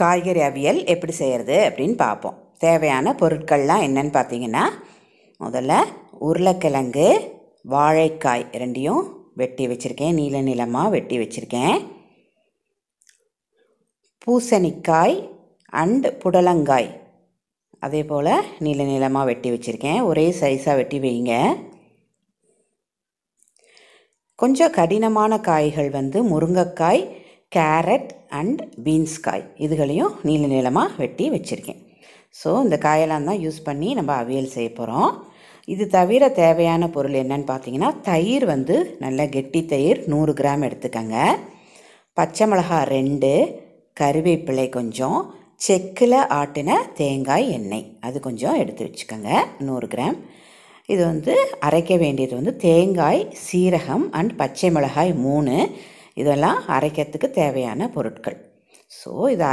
காய்கறி அவியல் எப்படி செய்கிறது அப்படின்னு பார்ப்போம். தேவையான பொருட்கள்லாம் என்னன்னு பார்த்தீங்கன்னா, முதல்ல உருளைக்கிழங்கு, வாழைக்காய் ரெண்டையும் வெட்டி வச்சுருக்கேன், நீள நீளமாக வெட்டி வச்சுருக்கேன். பூசணிக்காய் அண்ட் புடலங்காய் அதே போல் நீள நீளமாக வெட்டி வச்சுருக்கேன். ஒரே சைஸாக வெட்டி வைங்க. கொஞ்சம் கடினமான காய்கள் முருங்கைக்காய், கேரட் அண்ட் பீன்ஸ் காய் இதுகளையும் நீள நீளமாக வெட்டி வச்சுருக்கேன். ஸோ இந்த காயெல்லாம் தான் யூஸ் பண்ணி நம்ம அவியல் செய்ய போகிறோம். இது தவிர தேவையான பொருள் என்னன்னு பார்த்தீங்கன்னா, தயிர் நல்ல கெட்டி தயிர் 100 கிராம் எடுத்துக்கங்க. பச்சை மிளகாய் 2, கருவேப்பிலை கொஞ்சம், செக்கில் ஆட்டின தேங்காய் எண்ணெய் அது கொஞ்சம் எடுத்து வச்சுக்கோங்க 100 கிராம். இது அரைக்க வேண்டியது தேங்காய், சீரகம் அண்ட் பச்சை மிளகாய் 3 இதெல்லாம் அரைக்கிறதுக்கு தேவையான பொருட்கள். ஸோ இதை